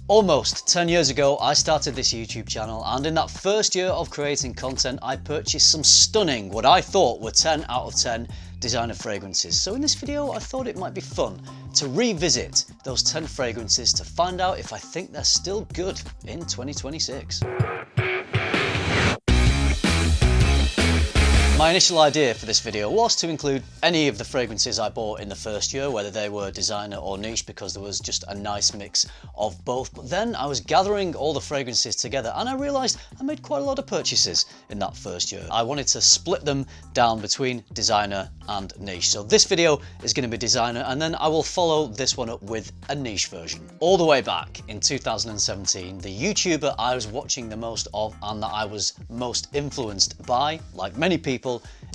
Almost 10 years ago, I started this YouTube channel, and in that first year of creating content, I purchased some stunning, what I thought were 10 out of 10 designer fragrances. So in this video, I thought it might be fun to revisit those 10 fragrances to find out if I think they're still good in 2026. My initial idea for this video was to include any of the fragrances I bought in the first year, whether they were designer or niche, because there was just a nice mix of both. But then I was gathering all the fragrances together and I realised I made quite a lot of purchases in that first year. I wanted to split them down between designer and niche. So this video is going to be designer, and then I will follow this one up with a niche version. All the way back in 2017, the YouTuber I was watching the most of and that I was most influenced by, like many people,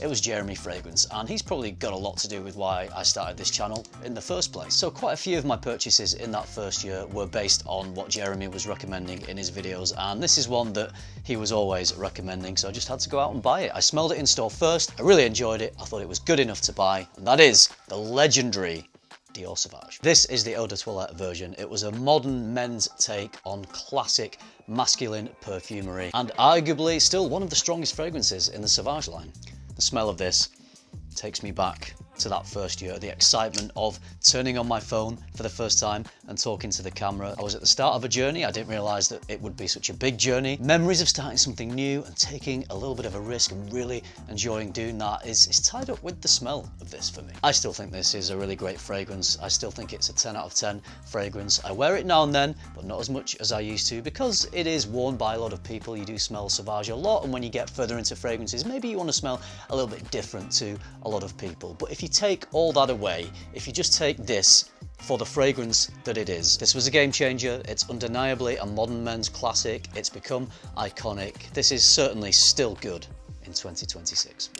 it was Jeremy Fragrance, and he's probably got a lot to do with why I started this channel in the first place. So quite a few of my purchases in that first year were based on what Jeremy was recommending in his videos, and this is one that he was always recommending, so I just had to go out and buy it. I smelled it in store first, I really enjoyed it, I thought it was good enough to buy, and that is the legendary Dior Savage. This is the Eau de Toilette version. It was a modern men's take on classic masculine perfumery, and arguably still one of the strongest fragrances in the Savage line. The smell of this takes me back to that first year, the excitement of turning on my phone for the first time and talking to the camera. I was at the start of a journey. I didn't realise that it would be such a big journey. Memories of starting something new and taking a little bit of a risk and really enjoying doing that is tied up with the smell of this for me. I still think this is a really great fragrance. I still think it's a 10 out of 10 fragrance. I wear it now and then, but not as much as I used to, because it is worn by a lot of people. You do smell Savage a lot, and when you get further into fragrances, maybe you want to smell a little bit different to a lot of people. But if you take all that away, if you just take this for the fragrance that it is, this was a game changer. It's undeniably a modern men's classic. It's become iconic. This is certainly still good in 2026.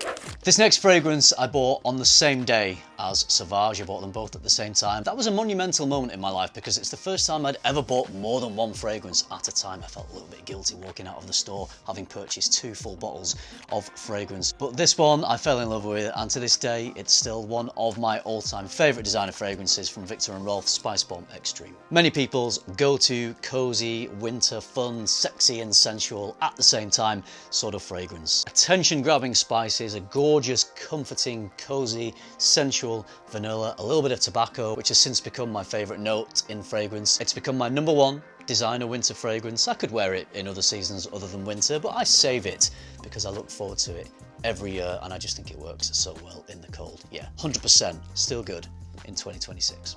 This next fragrance I bought on the same day as Savage. I bought them both at the same time. That was a monumental moment in my life because it's the first time I'd ever bought more than one fragrance at a time. I felt a little bit guilty walking out of the store having purchased 2 full bottles of fragrance. But this one I fell in love with, and to this day it's still one of my all-time favourite designer fragrances from Viktor & Rolf, Spice Bomb Extreme. Many people's go-to cozy, winter, fun, sexy and sensual at the same time sort of fragrance. Attention-grabbing spices, a gorgeous, comforting, cozy, sensual vanilla, a little bit of tobacco, which has since become my favourite note in fragrance. It's become my #1 designer winter fragrance. I could wear it in other seasons other than winter, but I save it because I look forward to it every year, and I just think it works so well in the cold. Yeah, 100% still good in 2026.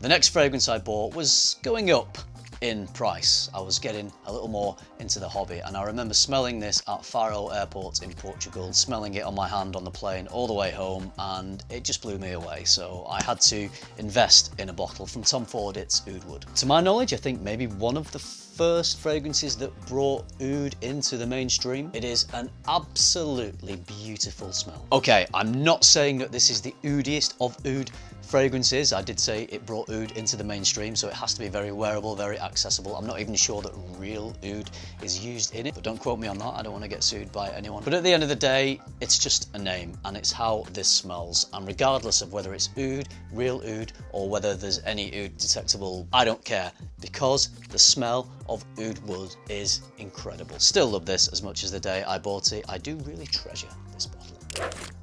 The next fragrance I bought was going up in price. I was getting a little more into the hobby, and I remember smelling this at Faro Airport in Portugal, smelling it on my hand on the plane all the way home, and it just blew me away. So I had to invest in a bottle from Tom Ford. It's Oudwood. To my knowledge, I think maybe one of the first fragrances that brought oud into the mainstream. It is an absolutely beautiful smell. Okay, I'm not saying that this is the oudiest of oud fragrances. I did say it brought oud into the mainstream, so it has to be very wearable, very accessible. I'm not even sure that real oud is used in it, but don't quote me on that. I don't want to get sued by anyone. But at the end of the day, it's just a name, and it's how this smells. And regardless of whether it's oud, real oud, or whether there's any oud detectable, I don't care, because the smell of Oudwood is incredible. Still love this as much as the day I bought it. I do really treasure this bottle.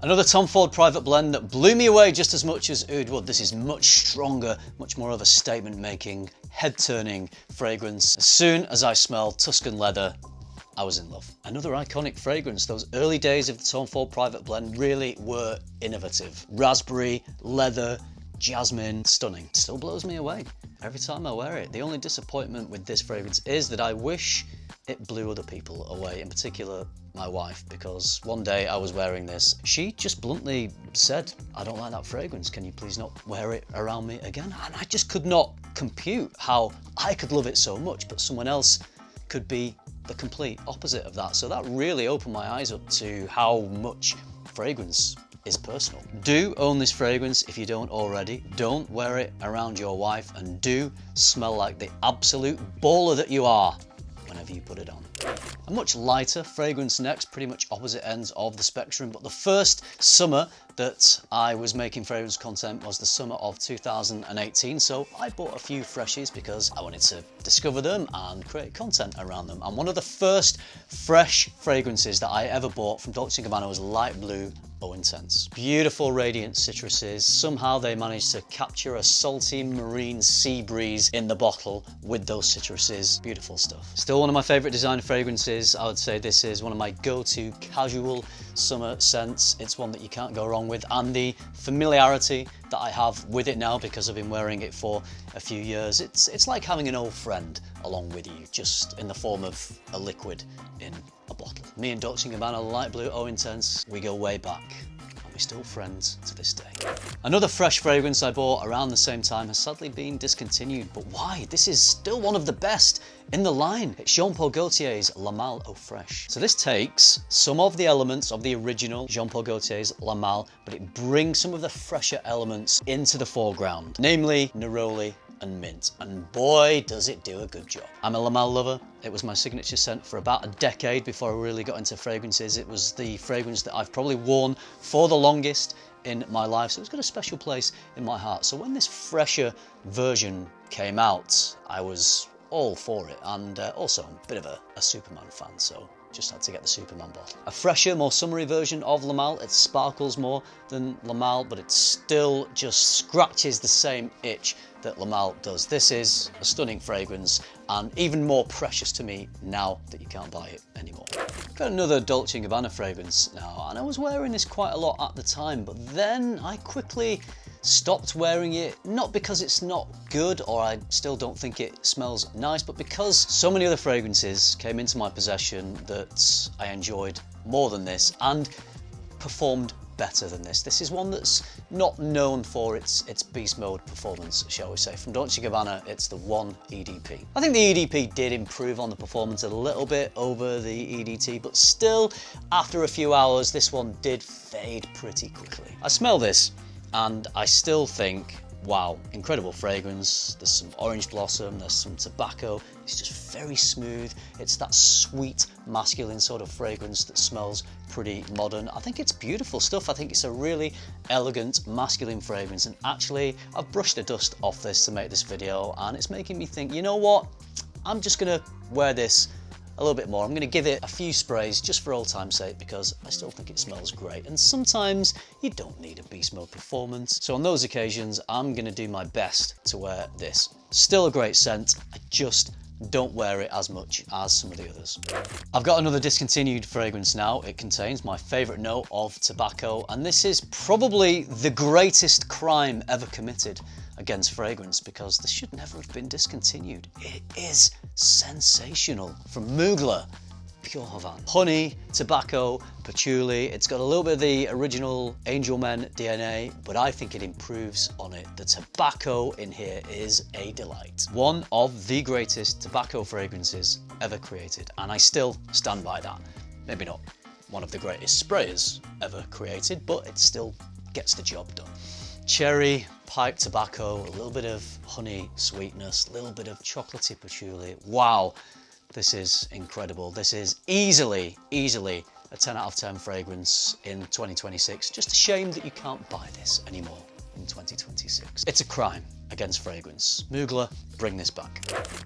Another Tom Ford private blend that blew me away just as much as Oudwood. This is much stronger, much more of a statement-making, head-turning fragrance. As soon as I smelled Tuscan Leather, I was in love. Another iconic fragrance. Those early days of the Tom Ford private blend really were innovative. Raspberry, leather, jasmine, stunning. Still blows me away every time I wear it. The only disappointment with this fragrance is that I wish it blew other people away, in particular my wife, because one day I was wearing this. She just bluntly said, "I don't like that fragrance, can you please not wear it around me again?" And I just could not compute how I could love it so much, but someone else could be the complete opposite of that. So that really opened my eyes up to how much fragrance is personal. Do own this fragrance if you don't already. Don't wear it around your wife, and do smell like the absolute baller that you are when whenever you put it on. A much lighter fragrance next, pretty much opposite ends of the spectrum, but the first summer that I was making fragrance content was the summer of 2018, so I bought a few freshies because I wanted to discover them and create content around them. And one of the first fresh fragrances that I ever bought from Dolce Gabbana was Light Blue O Intense. Beautiful radiant citruses. Somehow they managed to capture a salty marine sea breeze in the bottle with those citruses. Beautiful stuff. Still one of my favorite designer fragrances. I would say this is one of my go-to casual summer scents. It's one that you can't go wrong with, and the familiarity that I have with it now because I've been wearing it for a few years, it's like having an old friend along with you, just in the form of a liquid in a bottle. Me and Dolce & Gabbana Light Blue O Intense, we go way back, and we're still friends to this day. Another fresh fragrance I bought around the same time has sadly been discontinued, but why? This is still one of the best in the line. It's Jean Paul Gaultier's Lal O Fresh. So this takes some of the elements of the original Jean Paul Gaultier's La Malle, but it brings some of the fresher elements into the foreground, namely neroli and mint, and boy does it do a good job. I'm a La Malle lover. It was my signature scent for about a decade before I really got into fragrances. It was the fragrance that I've probably worn for the longest in my life, so it's got a special place in my heart. So when this fresher version came out, I was all for it, and also I'm a bit of a Superman fan, so just had to get the Superman bottle. A fresher, more summery version of La Malle. It sparkles more than La Malle, but it still just scratches the same itch that La Malle does. This is a stunning fragrance, and even more precious to me now that you can't buy it anymore. Got another Dolce & Gabbana fragrance now, and I was wearing this quite a lot at the time, but then I quickly stopped wearing it, not because it's not good or I still don't think it smells nice, but because so many other fragrances came into my possession that I enjoyed more than this and performed better than this. This is one that's not known for its beast mode performance, shall we say. From Dolce & Gabbana, it's the One EDP. I think the EDP did improve on the performance a little bit over the EDT, but still, after a few hours, this one did fade pretty quickly. I smell this and I still think, wow, incredible fragrance. There's some orange blossom, there's some tobacco. It's just very smooth. It's that sweet, masculine sort of fragrance that smells pretty modern. I think it's beautiful stuff. I think it's a really elegant, masculine fragrance. And actually, I've brushed the dust off this to make this video, and it's making me think, you know what? I'm just gonna wear this a little bit more. I'm going to give it a few sprays just for old time's sake because I still think it smells great, and sometimes you don't need a beast mode performance. So on those occasions, I'm going to do my best to wear this. Still a great scent, I just don't wear it as much as some of the others. I've got another discontinued fragrance now. It contains my favourite note of tobacco, and this is probably the greatest crime ever committed against fragrance because this should never have been discontinued. It is sensational. From Mugler, Pure Havana. Honey, tobacco, patchouli. It's got a little bit of the original Angel Men DNA, but I think it improves on it. The tobacco in here is a delight. One of the greatest tobacco fragrances ever created, and I still stand by that. Maybe not one of the greatest sprayers ever created, but it still gets the job done. Cherry, pipe tobacco, a little bit of honey sweetness, a little bit of chocolatey patchouli. Wow, this is incredible. This is easily a 10 out of 10 fragrance in 2026. Just a shame that you can't buy this anymore in 2026. It's a crime against fragrance. Mugler, bring this back.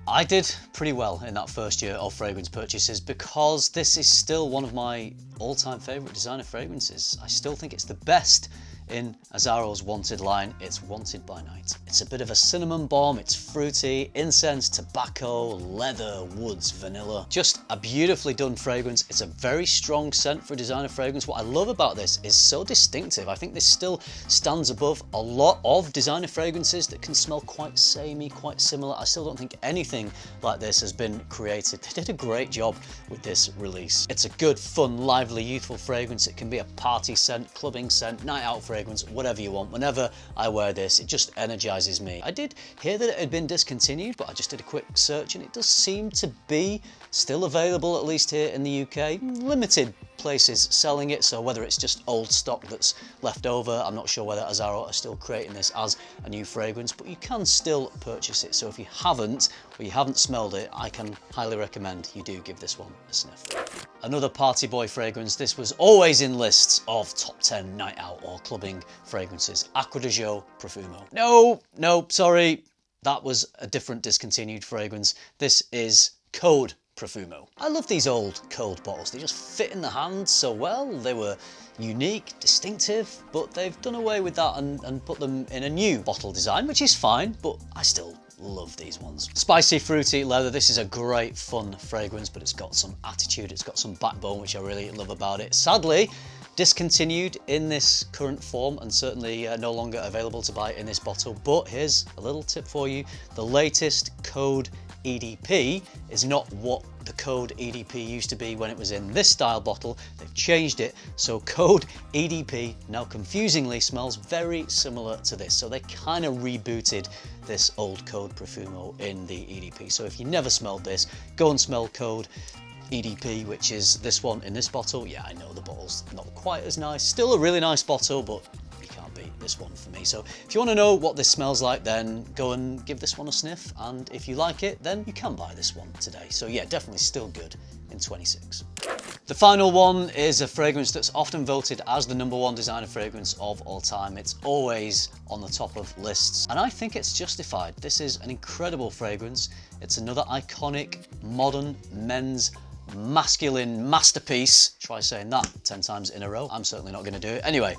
I did pretty well in that first year of fragrance purchases because this is still one of my all-time favorite designer fragrances. I still think it's the best in Azzaro's Wanted line. It's Wanted by Night. It's a bit of a cinnamon bomb, it's fruity, incense, tobacco, leather, woods, vanilla. Just a beautifully done fragrance. It's a very strong scent for a designer fragrance. What I love about this is so distinctive. I think this still stands above a lot of designer fragrances that can smell quite samey, quite similar. I still don't think anything like this has been created. They did a great job with this release. It's a good, fun, lively, youthful fragrance. It can be a party scent, clubbing scent, night out fragrance, fragrance, whatever you want. Whenever I wear this, it just energizes me. I did hear that it had been discontinued, but I just did a quick search and it does seem to be still available, at least here in the UK. Limited places selling it, so whether it's just old stock that's left over, I'm not sure whether Azzaro are still creating this as a new fragrance, but you can still purchase it. So if you haven't, or you haven't smelled it, I can highly recommend you do give this one a sniff. Another party boy fragrance. This was always in lists of top 10 night out or clubbing fragrances. Acqua di Gio Proffumo. No, sorry. That was a different discontinued fragrance. This is Code Proffumo. I love these old Code bottles. They just fit in the hand so well. They were unique, distinctive, but they've done away with that and put them in a new bottle design, which is fine, but I still love these ones. Spicy, fruity leather. This is a great fun fragrance, but it's got some attitude, it's got some backbone, which I really love about it. Sadly, discontinued in this current form and certainly no longer available to buy in this bottle, but here's a little tip for you. The latest Code EDP is not what the Code EDP used to be when it was in this style bottle. They've changed it, so Code EDP now confusingly smells very similar to this. So they kind of rebooted this old Code Proffumo in the EDP. So if you never smelled this, go and smell Code EDP, which is this one in this bottle. Yeah, I know the bottle's not quite as nice. Still a really nice bottle, but you can't beat this one for me. So if you want to know what this smells like, then go and give this one a sniff. And if you like it, then you can buy this one today. So yeah, definitely still good in 26. The final one is a fragrance that's often voted as the #1 designer fragrance of all time. It's always on the top of lists, and I think it's justified. This is an incredible fragrance. It's another iconic modern men's masculine masterpiece. Try saying that 10 times in a row. I'm certainly not going to do it. Anyway,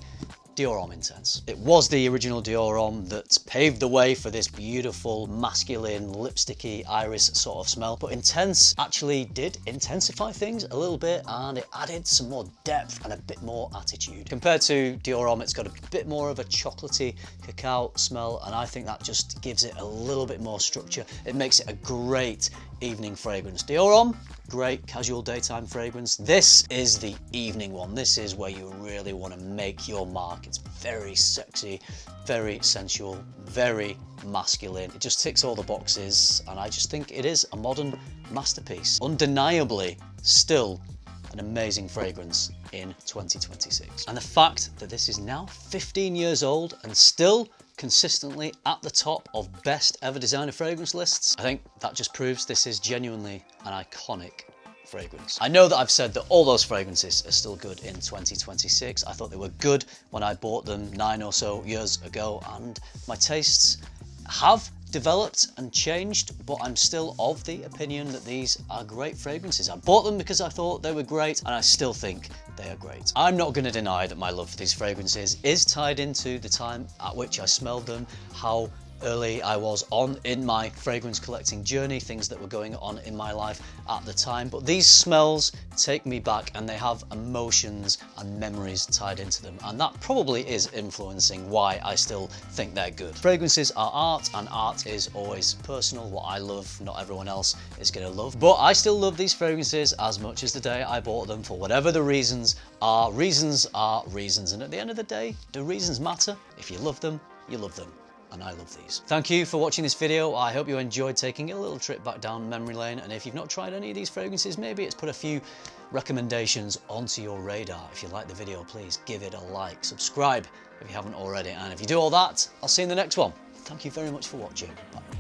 Dior Intense. It was the original Dior that paved the way for this beautiful, masculine, lipsticky, iris sort of smell. But Intense actually did intensify things a little bit, and it added some more depth and a bit more attitude. Compared to Dior, it's got a bit more of a chocolatey cacao smell, and I think that just gives it a little bit more structure. It makes it a great evening fragrance. Dior, great casual daytime fragrance. This is the evening one. This is where you really want to make your mark. It's very sexy, very sensual, very masculine. It just ticks all the boxes, and I just think it is a modern masterpiece. Undeniably still an amazing fragrance in 2026. And the fact that this is now 15 years old and still consistently at the top of best ever designer fragrance lists, I think that just proves this is genuinely an iconic fragrance. I know that I've said that all those fragrances are still good in 2026. I thought they were good when I bought them 9 or so years ago, and my tastes have developed and changed, but I'm still of the opinion that these are great fragrances. I bought them because I thought they were great, and I still think they are great. I'm not going to deny that my love for these fragrances is tied into the time at which I smelled them, how early I was on in my fragrance collecting journey, things that were going on in my life at the time. But these smells take me back, and they have emotions and memories tied into them, and that probably is influencing why I still think they're good. Fragrances are art, and art is always personal. What I love, not everyone else is going to love, but I still love these fragrances as much as the day I bought them, for whatever the reasons are. Reasons are reasons, and at the end of the day, do reasons matter? If you love them, you love them. And I love these. Thank you for watching this video. I hope you enjoyed taking a little trip back down memory lane, and if you've not tried any of these fragrances, maybe it's put a few recommendations onto your radar. If you like the video, please give it a like, subscribe if you haven't already, and if you do all that, I'll see you in the next one. Thank you very much for watching. Bye.